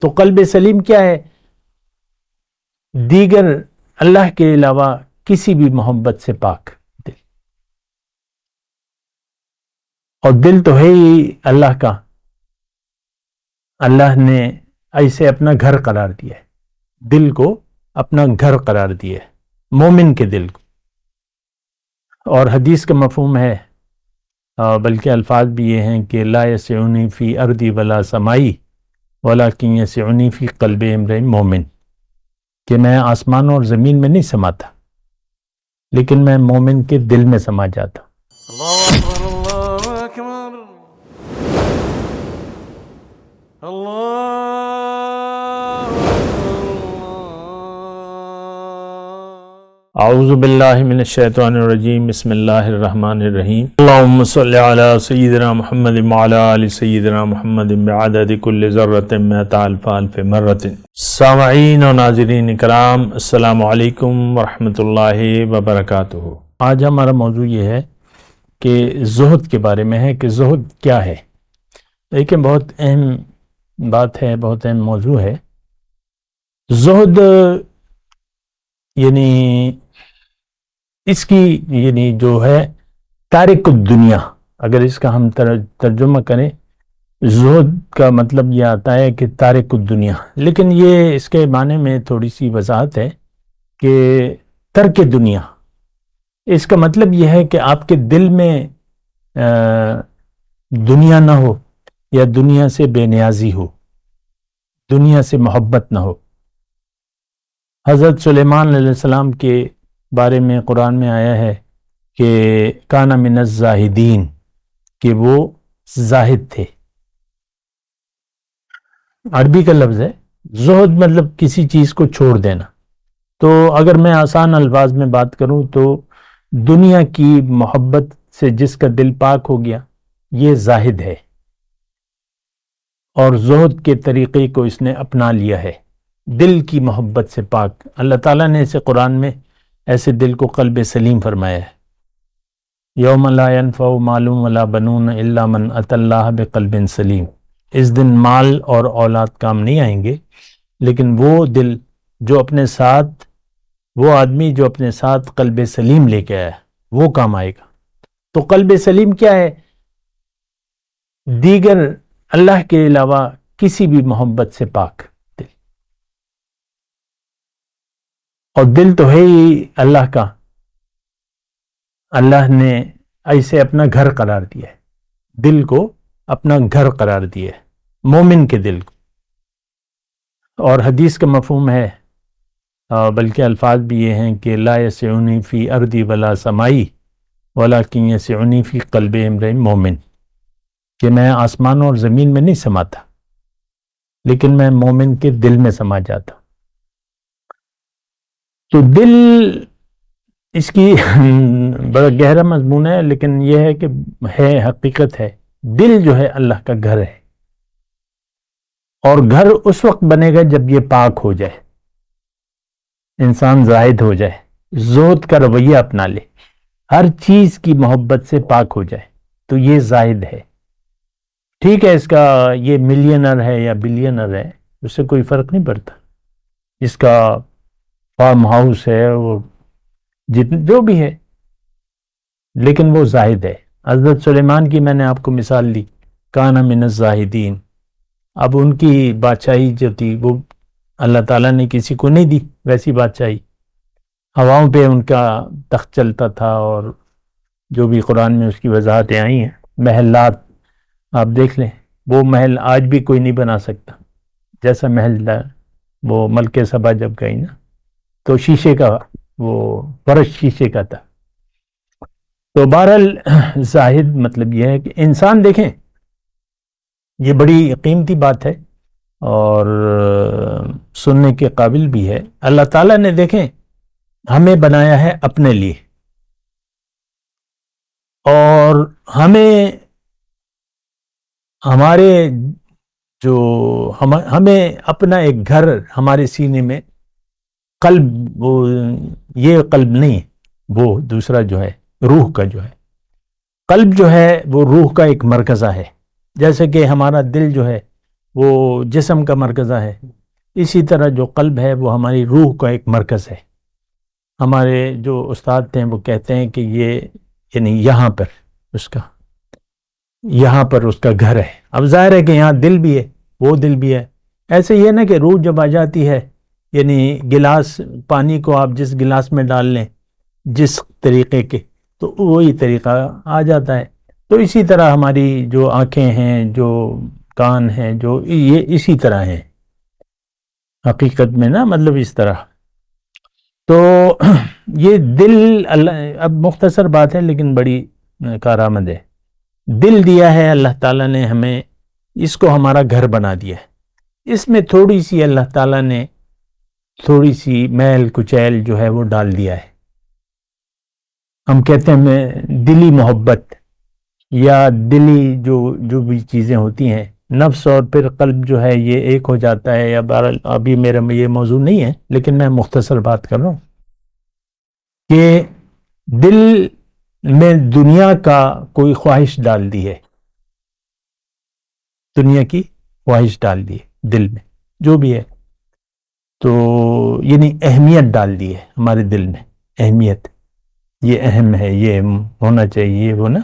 تو قلب سلیم کیا ہے؟ دیگر اللہ کے علاوہ کسی بھی محبت سے پاک دل، اور دل تو ہے ہی اللہ کا، اللہ نے ایسے اپنا گھر قرار دیا ہے، دل کو اپنا گھر قرار دیا ہے، مومن کے دل کو۔ اور حدیث کا مفہوم ہے، بلکہ الفاظ بھی یہ ہیں کہ لا یسعنی فی ارضی ولا سمائی ولکن یسعنی فی قلب امرئ مومن، کہ میں آسمان اور زمین میں نہیں سماتا، لیکن میں مومن کے دل میں سما جاتا۔ اللہ اکبر اللہ اکبر اللہ اعوذ باللہ من الشیطان الرجیم، بسم اللہ الرحمن الرحیم، اللہم صلی علی سیدنا محمد وعلی آل سیدنا محمد بعدد کل ذرۃ مئۃ الف الف مرۃ۔ سامعین و ناظرین اکرام، السلام علیکم ورحمۃ اللہ وبرکاتہ۔ آج ہمارا موضوع یہ ہے کہ زہد کے بارے میں ہے کہ زہد کیا ہے۔ دیکھیں، بہت اہم بات ہے، بہت اہم موضوع ہے۔ زہد یعنی اس کی جو ہے تارک الدنیا، اگر اس کا ہم ترجمہ کریں، زہد کا مطلب یہ آتا ہے کہ تارک الدنیا، لیکن یہ اس کے معنی میں تھوڑی سی وضاحت ہے کہ ترک دنیا، اس کا مطلب یہ ہے کہ آپ کے دل میں دنیا نہ ہو، یا دنیا سے بے نیازی ہو، دنیا سے محبت نہ ہو۔ حضرت سلیمان علیہ السلام کے بارے میں قرآن میں آیا ہے کہ کان من الزاہدین، کہ وہ زاہد تھے۔ عربی کا لفظ ہے زہد، مطلب کسی چیز کو چھوڑ دینا۔ تو اگر میں آسان الفاظ میں بات کروں تو دنیا کی محبت سے جس کا دل پاک ہو گیا، یہ زاہد ہے، اور زہد کے طریقے کو اس نے اپنا لیا ہے، دل کی محبت سے پاک۔ اللہ تعالیٰ نے اسے قرآن میں ایسے دل کو قلب سلیم فرمایا ہے۔ یوم لا ینفع مال ولا بنون الا من اتی اللہ بقلب سلیم، اس دن مال اور اولاد کام نہیں آئیں گے، لیکن وہ دل جو اپنے ساتھ، وہ آدمی جو اپنے ساتھ قلب سلیم لے کے آیا، وہ کام آئے گا۔ تو قلب سلیم کیا ہے؟ دیگر اللہ کے علاوہ کسی بھی محبت سے پاک دل، اور دل تو ہے ہی اللہ کا، اللہ نے ایسے اپنا گھر قرار دیا ہے، دل کو اپنا گھر قرار دیا ہے، مومن کے دل کو۔ اور حدیث کا مفہوم ہے، بلکہ الفاظ بھی یہ ہیں کہ لا یسعنی فی ارضی ولا سمائی ولکن یسعنی فی قلب امرئ مومن، کہ میں آسمان اور زمین میں نہیں سماتا، لیکن میں مومن کے دل میں سما جاتا۔ تو دل، اس کی بڑا گہرا مضمون ہے، لیکن یہ ہے کہ ہے، حقیقت ہے، دل جو ہے اللہ کا گھر ہے، اور گھر اس وقت بنے گا جب یہ پاک ہو جائے، انسان زاہد ہو جائے، زہد کا رویہ اپنا لے، ہر چیز کی محبت سے پاک ہو جائے، تو یہ زاہد ہے۔ ٹھیک ہے، اس کا یہ ملینر ہے یا بلینر ہے، اس سے کوئی فرق نہیں پڑتا، اس کا فارم ہاؤس ہے، وہ جو بھی ہے، لیکن وہ زاہد ہے۔ حضرت سلیمان کی میں نے آپ کو مثال دی، کان من الزاہدین۔ اب ان کی بادشاہی جو تھی، وہ اللہ تعالیٰ نے کسی کو نہیں دی ویسی بادشاہی، ہواؤں پہ ان کا تخت چلتا تھا، اور جو بھی قرآن میں اس کی وضاحتیں آئی ہیں، محلات آپ دیکھ لیں، وہ محل آج بھی کوئی نہیں بنا سکتا جیسا محل وہ ملکہ سبا جب گئی نا، تو شیشے کا، وہ فرش شیشے کا تھا۔ تو بہرحال زاہد مطلب یہ ہے کہ انسان، دیکھیں یہ بڑی قیمتی بات ہے اور سننے کے قابل بھی ہے۔ اللہ تعالیٰ نے، دیکھیں، ہمیں بنایا ہے اپنے لیے، اور ہمیں ہمارے جو ہمیں اپنا ایک گھر ہمارے سینے میں، قلب، وہ یہ قلب نہیں، وہ دوسرا جو ہے روح کا جو ہے، قلب جو ہے وہ روح کا ایک مرکزہ ہے، جیسے کہ ہمارا دل جو ہے وہ جسم کا مرکزہ ہے، اسی طرح جو قلب ہے وہ ہماری روح کا ایک مرکز ہے. ہمارے جو استاد تھے وہ کہتے ہیں کہ یہ یعنی یہاں پر اس کا گھر ہے. اب ظاہر ہے کہ یہاں دل بھی ہے، وہ دل بھی ہے. ایسے یہ نا کہ روح جب آ جاتی ہے، یعنی گلاس پانی کو آپ جس گلاس میں ڈال لیں جس طریقے کے، تو وہی طریقہ آ جاتا ہے. تو اسی طرح ہماری جو آنکھیں ہیں، جو کان ہیں، جو یہ اسی طرح ہیں حقیقت میں نا، مطلب اس طرح. تو یہ دل اللہ، اب مختصر بات ہے لیکن بڑی کارآمد ہے. دل دیا ہے اللہ تعالیٰ نے ہمیں، اس کو ہمارا گھر بنا دیا ہے. اس میں تھوڑی سی اللہ تعالیٰ نے تھوڑی سی میل کچیل جو ہے وہ ڈال دیا ہے. ہم کہتے ہیں دلی محبت یا دلی جو بھی چیزیں ہوتی ہیں، نفس اور پھر قلب جو ہے یہ ایک ہو جاتا ہے. یا ابھی میرا یہ موضوع نہیں ہے لیکن میں مختصر بات کر رہا ہوں کہ دل میں دنیا کا کوئی خواہش ڈال دی ہے، دنیا کی خواہش ڈال دی ہے دل میں جو بھی ہے. تو یعنی اہمیت ڈال دی ہے ہمارے دل میں، اہمیت، یہ اہم ہے، یہ ہونا چاہیے، یہ ہونا.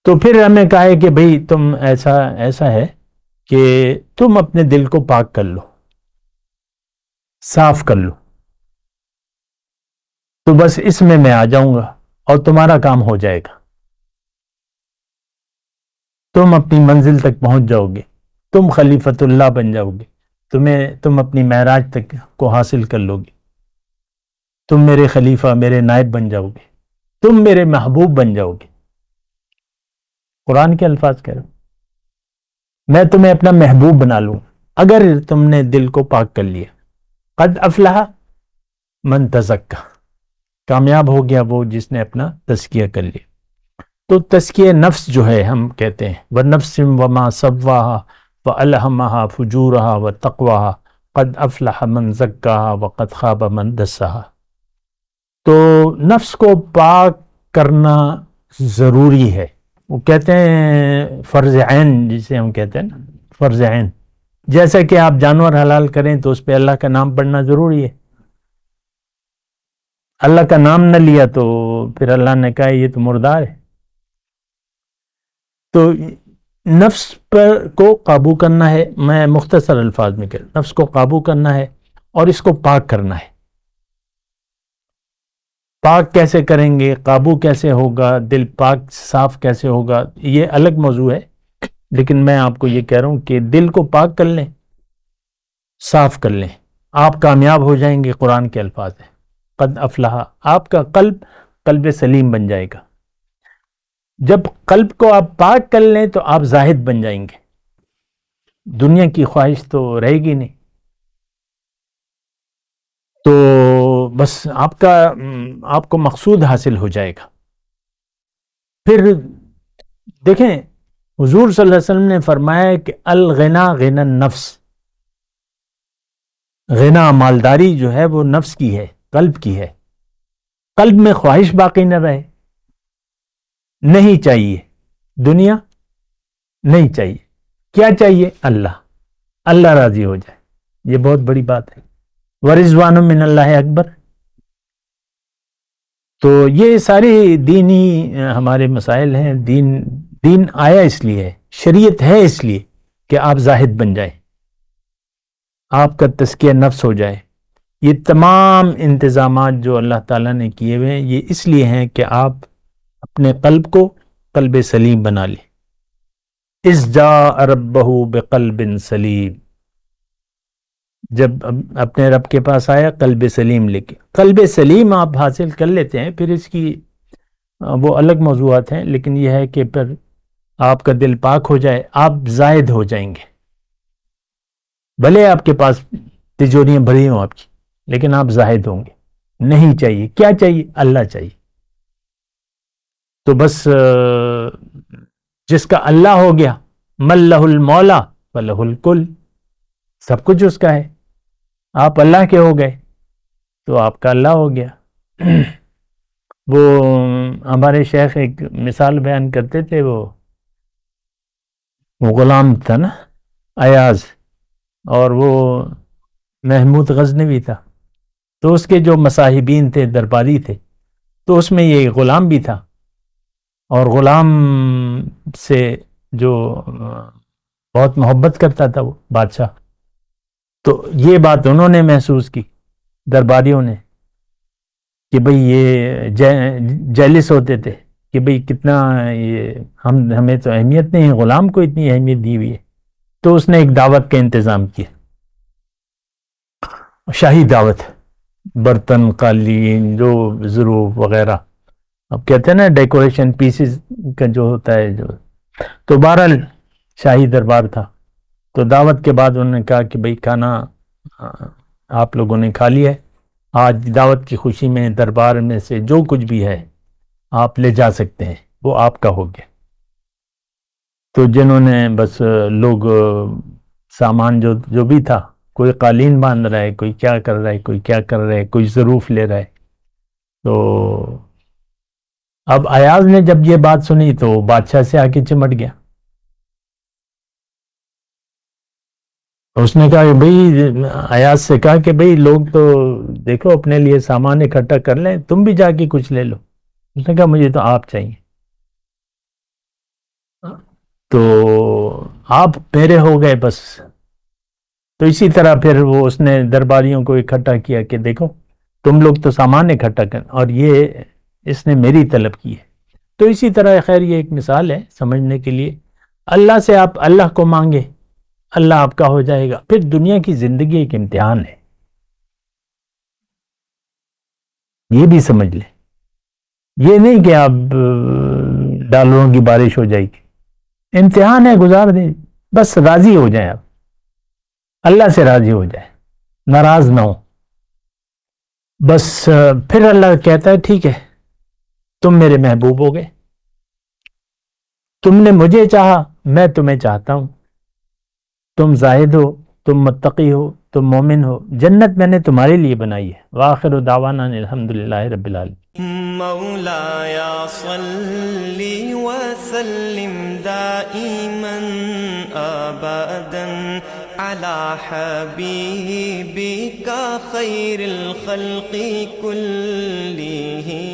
تو پھر ہمیں کہا ہے کہ بھئی تم ایسا ہے کہ تم اپنے دل کو پاک کر لو، صاف کر لو، تو بس اس میں آ جاؤں گا اور تمہارا کام ہو جائے گا. تم اپنی منزل تک پہنچ جاؤ گے، تم خلیفۃ اللہ بن جاؤ گے، تم اپنی معراج تک کو حاصل کر لو گے، تم میرے خلیفہ، میرے نائب بن جاؤ گے، تم میرے محبوب بن جاؤ گے. قرآن کے الفاظ کہہ رہا ہوں، میں تمہیں اپنا محبوب بنا لوں اگر تم نے دل کو پاک کر لیا. قد افلح من تزکا، کامیاب ہو گیا وہ جس نے اپنا تزکیہ کر لیا. تو تزکیہ نفس جو ہے ہم کہتے ہیں، وَنَفْسٍ وَمَا سَوَّاهَا وَأَلْهَمَهَا فُجُورَهَا وَتَقْوَاهَا قَدْ أَفْلَحَ مَنْ زَكَّاهَا وَقَدْ خَابَ مَنْ دَسَّاهَا. تو نفس کو پاک کرنا ضروری ہے. وہ کہتے ہیں فرض عین، جسے ہم کہتے ہیں نا فرض عین. جیسا کہ آپ جانور حلال کریں تو اس پہ اللہ کا نام پڑھنا ضروری ہے. اللہ کا نام نہ لیا تو پھر اللہ نے کہا یہ تو مردار ہے. تو نفس پر کو قابو کرنا ہے، میں مختصر الفاظ میں کہہ رہا ہوں، نفس کو قابو کرنا ہے اور اس کو پاک کرنا ہے. پاک کیسے کریں گے، قابو کیسے ہوگا، دل پاک صاف کیسے ہوگا، یہ الگ موضوع ہے. لیکن میں آپ کو یہ کہہ رہا ہوں کہ دل کو پاک کر لیں، صاف کر لیں، آپ کامیاب ہو جائیں گے. قرآن کے الفاظ ہیں قد افلح، آپ کا قلب سلیم بن جائے گا. جب قلب کو آپ پاک کر لیں تو آپ زاہد بن جائیں گے، دنیا کی خواہش تو رہے گی نہیں. تو بس آپ کو مقصود حاصل ہو جائے گا. پھر دیکھیں حضور صلی اللہ علیہ وسلم نے فرمایا کہ الغنا غنا النفس، غنا مالداری جو ہے وہ نفس کی ہے، قلب کی ہے. قلب میں خواہش باقی نہ رہے، نہیں چاہیے دنیا، نہیں چاہیے. کیا چاہیے؟ اللہ راضی ہو جائے، یہ بہت بڑی بات ہے. ورضوان من اللہ اکبر. تو یہ ساری دینی ہمارے مسائل ہیں. دین آیا اس لیے ہے، شریعت ہے اس لیے کہ آپ زاہد بن جائیں، آپ کا تزکیہ نفس ہو جائے. یہ تمام انتظامات جو اللہ تعالیٰ نے کیے ہوئے ہیں یہ اس لیے ہیں کہ آپ اپنے قلب کو قلب سلیم بنا لیں. اذ جاء ربہ بقلب سلیم، جب اپنے رب کے پاس آیا قلب سلیم لے کے. قلب سلیم آپ حاصل کر لیتے ہیں، پھر اس کی وہ الگ موضوعات ہیں، لیکن یہ ہے کہ پھر آپ کا دل پاک ہو جائے، آپ زائد ہو جائیں گے. بھلے آپ کے پاس تجوریاں بھری ہوں آپ کی، لیکن آپ زاہد ہوں گے. نہیں چاہیے، کیا چاہیے؟ اللہ چاہیے. تو بس جس کا اللہ ہو گیا، من لہ المولا فلہ الکل، سب کچھ اس کا ہے. آپ اللہ کے ہو گئے تو آپ کا اللہ ہو گیا. وہ ہمارے شیخ ایک مثال بیان کرتے تھے، وہ غلام تھا نا ایاز، اور وہ محمود غزنوی تھا، تو اس کے جو مصاحبین تھے، درباری تھے، تو اس میں یہ غلام بھی تھا، اور غلام سے جو بہت محبت کرتا تھا وہ بادشاہ. تو یہ بات انہوں نے محسوس کی، درباریوں نے، کہ بھئی یہ جیلس ہوتے تھے کہ بھئی کتنا یہ ہمیں تو اہمیت نہیں ہے، غلام کو اتنی اہمیت دی ہوئی ہے. تو اس نے ایک دعوت کا انتظام کیا، شاہی دعوت، برتن، قالین، جو ظروف وغیرہ، اب کہتے ہیں نا ڈیکوریشن پیسز کا جو ہوتا ہے جو. تو بہرحال شاہی دربار تھا. تو دعوت کے بعد انہوں نے کہا کہ بھئی کھانا آپ لوگوں نے کھا لیا ہے، آج دعوت کی خوشی میں دربار میں سے جو کچھ بھی ہے آپ لے جا سکتے ہیں، وہ آپ کا ہو گیا. تو جنہوں نے بس لوگ سامان جو بھی تھا، کوئی قالین باندھ رہا ہے، کوئی کیا کر رہا ہے، کوئی کیا کر رہا ہے، کوئی ظروف لے رہا ہے. تو اب ایاز نے جب یہ بات سنی تو بادشاہ سے آ کے چمٹ گیا. اس نے کہا کہ بھئی، ایاز سے کہا کہ بھئی لوگ تو دیکھو اپنے لیے سامان اکٹھا کر لیں، تم بھی جا کے کچھ لے لو. اس نے کہا مجھے تو آپ چاہیے. تو آپ میرے ہو گئے بس. تو اسی طرح پھر وہ اس نے درباریوں کو اکٹھا کیا کہ دیکھو تم لوگ تو سامان اکٹھا کر، اور یہ اس نے میری طلب کی ہے. تو اسی طرح خیر یہ ایک مثال ہے سمجھنے کے لیے. اللہ سے آپ اللہ کو مانگے، اللہ آپ کا ہو جائے گا. پھر دنیا کی زندگی ایک امتحان ہے، یہ بھی سمجھ لیں. یہ نہیں کہ آپ ڈالروں کی بارش ہو جائے گی، امتحان ہے، گزار دیں. بس راضی ہو جائیں آپ، اللہ سے راضی ہو جائیں، ناراض نہ ہو. بس پھر اللہ کہتا ہے ٹھیک ہے، تم میرے محبوب ہو گئے، تم نے مجھے چاہا، میں تمہیں چاہتا ہوں. تم زاہد ہو، تم متقی ہو، تم مومن ہو، جنت میں نے تمہارے لیے بنائی ہے. وآخر دعوانا الحمدللہ رب العالمین. مولاي صل وسلم دائما أبدا على حبيبك خير الخلق كلهم.